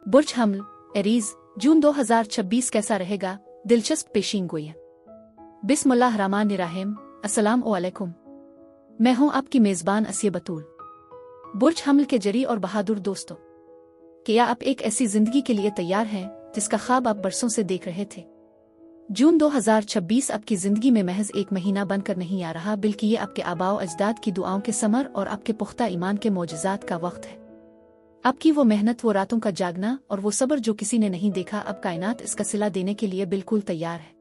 बुर्ज हमल एरीज जून 2026 कैसा रहेगा? दिलचस्प पेशीनगोइयां। बिस्मिल्लाहिर्रहमानिर्रहीम। अस्सलाम वालेकुम। मैं हूं आपकी मेज़बान असिया बतूल। बुर्ज हमल के जरी और बहादुर दोस्तों, क्या आप एक ऐसी जिंदगी के लिए तैयार हैं जिसका ख्वाब आप बरसों से देख रहे थे? जून 2026 आपकी जिंदगी में महज एक महीना बनकर नहीं आ रहा, बल्कि ये आपके आबाओ अजदाद की दुआओं के समर और आपके पुख्ता ईमान के मोजज़ात का वक्त है। आपकी वो मेहनत, वो रातों का जागना और वो सब्र जो किसी ने नहीं देखा, अब कायनात इसका सिला देने के लिए बिल्कुल तैयार है।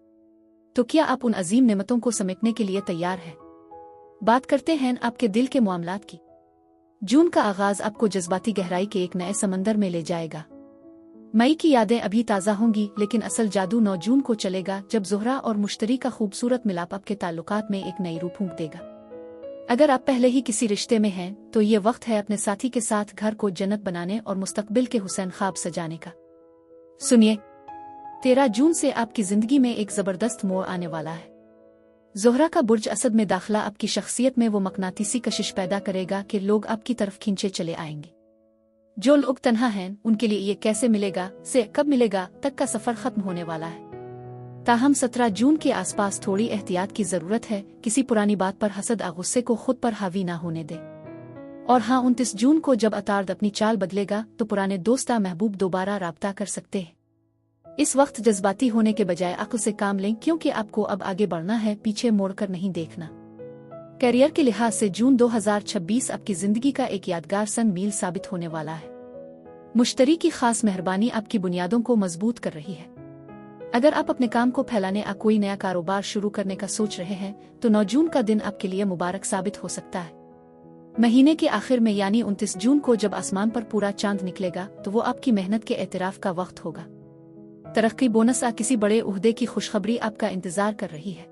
तो क्या आप उन अजीम नेमतों को समेटने के लिए तैयार हैं? बात करते हैं आपके दिल के मामलात की। जून का आगाज आपको जज्बाती गहराई के एक नए समंदर में ले जाएगा। मई की यादें अभी ताज़ा होंगी, लेकिन असल जादू 9 जून को चलेगा, जब ज़ोहरा और मुश्तरी का खूबसूरत मिलाप आपके ताल्लुकात में एक नई रूह फूंक देगा। अगर आप पहले ही किसी रिश्ते में हैं, तो ये वक्त है अपने साथी के साथ घर को जन्नत बनाने और मुस्तकबिल के हुसैन ख्वाब सजाने का। सुनिए, 13 जून से आपकी जिंदगी में एक जबरदस्त मोड़ आने वाला है। ज़ोहरा का बुर्ज असद में दाखिला आपकी शख्सियत में वो मकनातीसी कशिश पैदा करेगा कि लोग आपकी तरफ खींचे चले आएंगे। जो लोग तन्हा हैं, उनके लिए ये कैसे मिलेगा से कब मिलेगा तक का सफर खत्म होने वाला है। ताहम 17 जून के आसपास थोड़ी एहतियात की जरूरत है। किसी पुरानी बात पर हसद गुस्से को खुद पर हावी ना होने दे। और हाँ, 29 जून को जब अतार्द अपनी चाल बदलेगा, तो पुराने दोस्ता महबूब दोबारा राब्ता कर सकते हैं। इस वक्त जज्बाती होने के बजाय अक्ल से काम लें, क्योंकि आपको अब आगे बढ़ना है, पीछे मोड़कर नहीं देखना। करियर के लिहाज से जून 2026 आपकी जिंदगी का एक यादगार सन मील साबित होने वाला है। मुश्तरी की खास मेहरबानी आपकी बुनियादों को मजबूत कर रही है। अगर आप अपने काम को फैलाने या कोई नया कारोबार शुरू करने का सोच रहे हैं, तो 9 जून का दिन आपके लिए मुबारक साबित हो सकता है। महीने के आखिर में यानी 29 जून को जब आसमान पर पूरा चांद निकलेगा, तो वो आपकी मेहनत के एतराफ का वक्त होगा। तरक्की, बोनस या किसी बड़े उहदे की खुशखबरी आपका इंतजार कर रही है।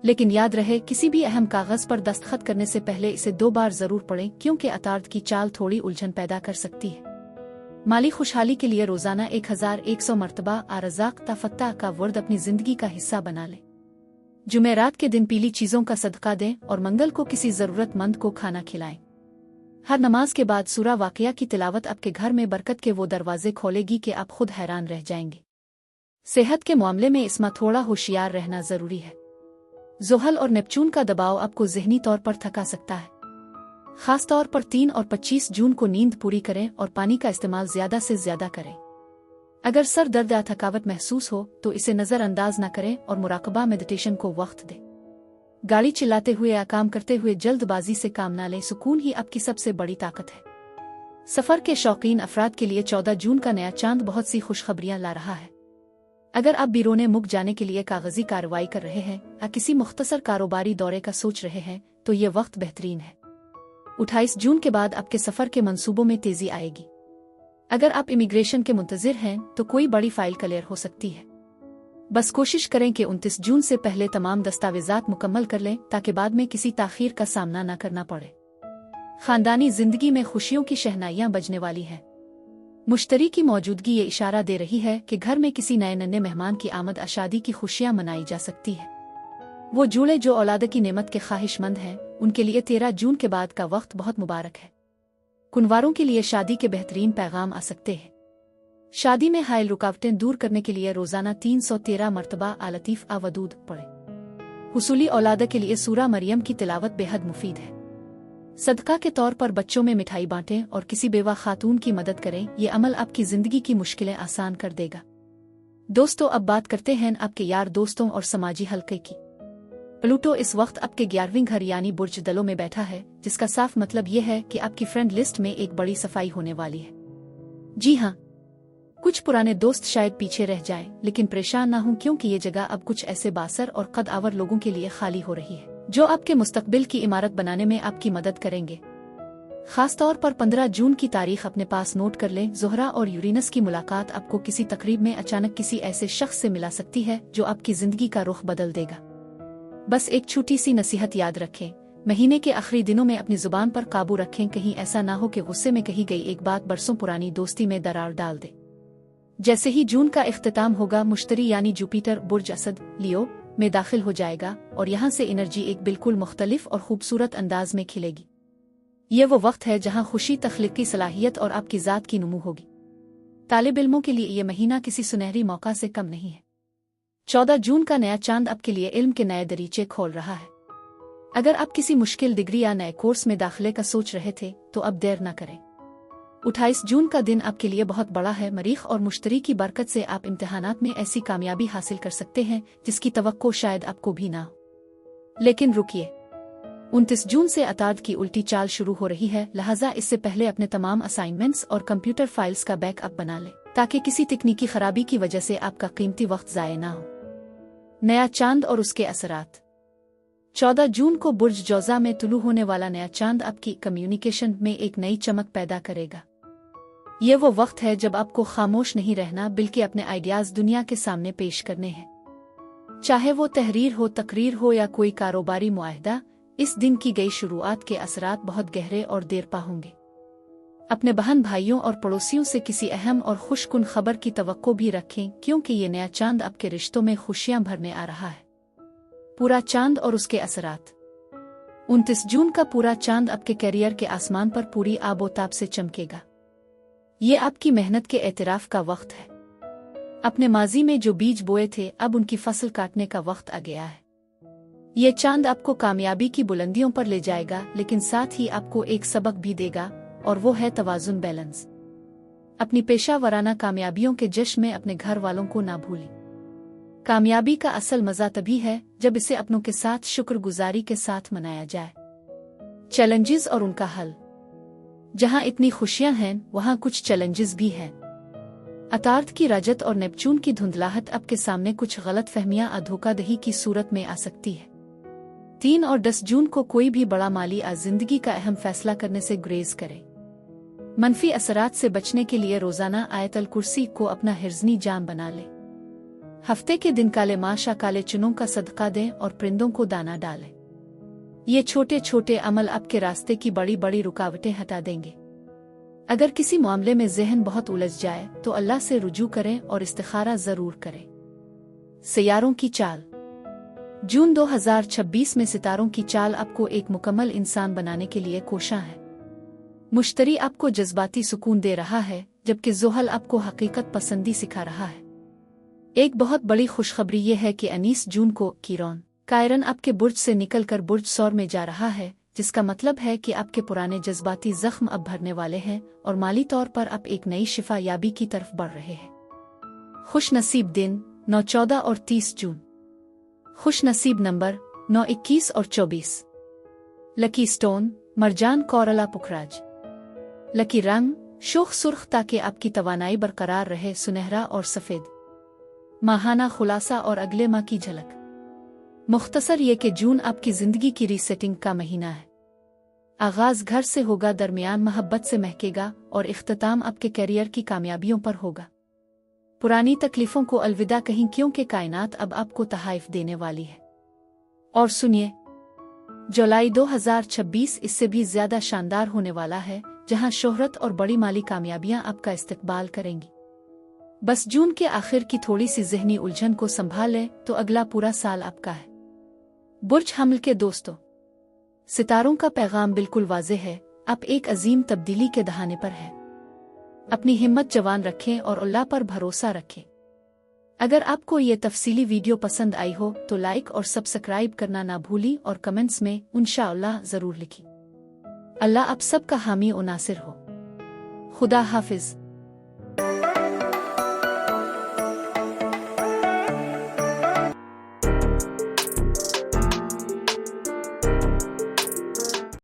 लेकिन याद रहे, किसी भी अहम कागज पर दस्तखत करने से पहले इसे 2 बार जरूर पढ़ें, क्योंकि अतार्द की चाल थोड़ी उलझन पैदा कर सकती है। माली खुशहाली के लिए रोजाना 1100 मरतबा आरज़ाक तफत्ता का वर्द अपनी जिंदगी का हिस्सा बना लें। जुमेरात के दिन पीली चीजों का सदका दें और मंगल को किसी जरूरतमंद को खाना खिलाएं। हर नमाज के बाद सूरा वाक़िया की तिलावत आपके घर में बरकत के वो दरवाजे खोलेगी कि आप खुद हैरान रह जाएंगे। सेहत के मामले में इसमें थोड़ा होशियार रहना जरूरी है। ज़ोहल और नेपचून का दबाव आपको ज़हनी तौर पर थका सकता है। खास तौर पर 3 और 25 जून को नींद पूरी करें और पानी का इस्तेमाल ज्यादा से ज्यादा करें। अगर सर दर्द या थकावट महसूस हो, तो इसे नजरअंदाज न करें और मुराकबा मेडिटेशन को वक्त दें। गाड़ी चलाते हुए या काम करते हुए जल्दबाजी से काम न लें। सुकून ही आपकी सबसे बड़ी ताकत है। सफर के शौकीन अफराद के लिए 14 जून का नया चांद बहुत सी खुशखबरियां ला रहा है। अगर आप बिरोने मुल्क जाने के लिए कागजी कार्रवाई कर रहे हैं या किसी मुख्तसर कारोबारी दौरे का सोच रहे हैं, तो ये वक्त बेहतरीन है। 28 जून के बाद आपके सफर के मंसूबों में तेजी आएगी। अगर आप इमिग्रेशन के मुंतजिर हैं, तो कोई बड़ी फाइल क्लियर हो सकती है। बस कोशिश करें कि 29 जून से पहले तमाम दस्तावेजात मुकम्मल कर लें, ताकि बाद में किसी ताखीर का सामना न करना पड़े। खानदानी जिंदगी में खुशियों की शहनाइयां बजने वाली हैं। मुश्तरी की मौजूदगी ये इशारा दे रही है कि घर में किसी नए नन्हे मेहमान की आमद शादी की खुशियां मनाई जा सकती है। वो जूड़े जो औलाद की नेमत के ख्वाहिशमंद हैं, उनके लिए 13 जून के बाद का वक्त बहुत मुबारक है। कुंवारों के लिए शादी के बेहतरीन पैगाम आ सकते हैं। शादी में हायल रुकावटें दूर करने के लिए रोजाना 313 मरतबा आलतीफ आवदूद पढ़ें। हुसूली औलाद के लिए सूरा मरियम की तिलावत बेहद मुफीद है। सदका के तौर पर बच्चों में मिठाई बांटें और किसी बेवा खातून की मदद करें। ये अमल आपकी जिंदगी की मुश्किलें आसान कर देगा। दोस्तों, अब बात करते हैं आपके यार दोस्तों और समाजी हल्के की। प्लूटो इस वक्त आपके 11वें घर यानी बुर्ज दलों में बैठा है, जिसका साफ मतलब यह है कि आपकी फ्रेंड लिस्ट में एक बड़ी सफाई होने वाली है। जी हाँ, कुछ पुराने दोस्त शायद पीछे रह जाएं, लेकिन परेशान ना हों, क्योंकि ये जगह अब कुछ ऐसे बासर और कद आवर लोगों के लिए खाली हो रही है जो आपके मुस्तकबिल की इमारत बनाने में आपकी मदद करेंगे। खास तौर पर 15 जून की तारीख अपने पास नोट कर लें। ज़ोहरा और यूरेनस की मुलाकात आपको किसी तकरीब में अचानक किसी ऐसे शख्स से मिला सकती है जो आपकी जिंदगी का रुख बदल देगा। बस एक छोटी सी नसीहत याद रखें, महीने के आखिरी दिनों में अपनी जुबान पर काबू रखें। कहीं ऐसा ना हो कि गुस्से में कही गई एक बात बरसों पुरानी दोस्ती में दरार डाल दे। जैसे ही जून का इख्तिताम होगा, मुश्तरी यानी जुपिटर बुर्ज असद लियो में दाखिल हो जाएगा और यहाँ से एनर्जी एक बिल्कुल मुख्तलिफ और खूबसूरत अंदाज में खिलेगी। ये वो वक्त है जहाँ खुशी, तख्लीकी सलाहियत और आपकी ज़ात की नुमू होगी। तालिब इल्मों के लिए ये महीना किसी सुनहरी मौका से कम नहीं है। 14 जून का नया चांद आपके लिए इल्म के नए दरीचे खोल रहा है। अगर आप किसी मुश्किल डिग्री या नए कोर्स में दाखिले का सोच रहे थे तो अब देर न करें। 28 जून का दिन आपके लिए बहुत बड़ा है। मरीख और मुश्तरी की बरकत से आप इम्तिहानात में ऐसी कामयाबी हासिल कर सकते हैं जिसकी तवक्को शायद आपको भी ना हो। लेकिन रुकिए, 29 जून से अताद की उल्टी चाल शुरू हो रही है, लिहाजा इससे पहले अपने तमाम असाइनमेंट्स और कंप्यूटर फाइल्स का बैकअप बना लें ताकि किसी तकनीकी खराबी की वजह से आपका कीमती वक्त ज़ाया ना हो। नया चांद और उसके असरात। 14 जून को बुर्ज जौज़ा में तुलू होने वाला नया चांद आपकी कम्युनिकेशन में एक नई चमक पैदा करेगा। ये वो वक्त है जब आपको खामोश नहीं रहना बल्कि अपने आइडियाज़ दुनिया के सामने पेश करने हैं। चाहे वो तहरीर हो, तकरीर हो या कोई कारोबारी मुआहदा, इस दिन की गई शुरुआत के असरात बहुत गहरे और देरपा होंगे। अपने बहन भाइयों और पड़ोसियों से किसी अहम और खुशकुन खबर की तवक्को भी रखें क्योंकि ये नया चांद आपके रिश्तों में खुशियां भरने आ रहा है। पूरा चांद और उसके असरात। 29 जून का पूरा चांद आपके करियर के आसमान पर पूरी आबोताब से चमकेगा। ये आपकी मेहनत के एतराफ का वक्त है। अपने माजी में जो बीज बोए थे अब उनकी फसल काटने का वक्त आ गया है। ये चांद आपको कामयाबी की बुलंदियों पर ले जाएगा लेकिन साथ ही आपको एक सबक भी देगा और वो है तवाज़ुन, बैलेंस। अपनी पेशा वराना कामयाबियों के जश्न में अपने घर वालों को ना भूलें। कामयाबी का असल मज़ा तभी है जब इसे अपनों के साथ शुक्रगुजारी के साथ मनाया जाए। चैलेंजेस और उनका हल। जहां इतनी खुशियां हैं वहां कुछ चैलेंजेस भी हैं। अतार्द की रजत और नेपच्यून की धुंधलाहट आपके सामने कुछ गलत फहमियां और धोखाधड़ी की सूरत में आ सकती है। 3 और 10 जून को कोई भी बड़ा माली जिंदगी का अहम फैसला करने से गुरेज करे। मनफी असरात से बचने के लिए रोजाना आयतल कुर्सी को अपना हिर्ज़नी जान बना ले। हफ्ते के दिन काले माशा काले चुनों का सदका दें और परिंदों को दाना डालें। ये छोटे छोटे अमल आपके रास्ते की बड़ी बड़ी रुकावटें हटा देंगे। अगर किसी मामले में ज़हन बहुत उलझ जाए तो अल्लाह से रुजू करें और इस्तिखारा ज़रूर करें। सितारों की चाल। जून 2026 में सितारों की चाल आपको एक मुकम्मल इंसान बनाने के लिए कोशा है। मुश्तरी आपको जज्बाती सुकून दे रहा है जबकि ज़ुहल आपको हकीकत पसंदी सिखा रहा है। एक बहुत बड़ी खुशखबरी ये है कि 19 जून को कायरन आपके बुर्ज से निकलकर बुर्ज सौर में जा रहा है, जिसका मतलब है कि आपके पुराने जज्बाती जख्म अब भरने वाले हैं और माली तौर पर आप एक नई शिफा याबी की तरफ बढ़ रहे हैं। खुश नसीब दिन 9, 14 और 30 जून। खुश नसीब नंबर 9, 21 और 24। लकी स्टोन मरजान कोरला पुखराज। लकी रंग शोख सुर्ख ताकि आपकी तवानाई बरकरार रहे, सुनहरा और सफ़ेद। माहाना खुलासा और अगले माह की झलक। मुख्तसर ये कि जून आपकी ज़िंदगी की रीसेटिंग का महीना है। आगाज़ घर से होगा, दरमियान मोहब्बत से महकेगा और इख्तिताम आपके करियर की कामयाबियों पर होगा। पुरानी तकलीफ़ों को अलविदा कहीं क्योंकि कायनात अब आपको तहाइफ देने वाली है। और सुनिए, जुलाई 2026 इससे भी ज़्यादा शानदार होने वाला है जहां शोहरत और बड़ी माली कामयाबियां आपका इस्तकबाल करेंगी। बस जून के आखिर की थोड़ी सी ज़हनी उलझन को संभाल लें तो अगला पूरा साल आपका है। बुर्ज हमल के दोस्तों, सितारों का पैगाम बिल्कुल वाज़ेह है, आप एक अजीम तब्दीली के दहाने पर हैं। अपनी हिम्मत जवान रखें और अल्लाह पर भरोसा रखें। अगर आपको ये तफसीली वीडियो पसंद आई हो तो लाइक और सब्सक्राइब करना ना भूली और कमेंट्स में इंशाअल्लाह ज़रूर लिखी। अल्लाह आप सबका हामी और नासिर हो। खुदा हाफिज।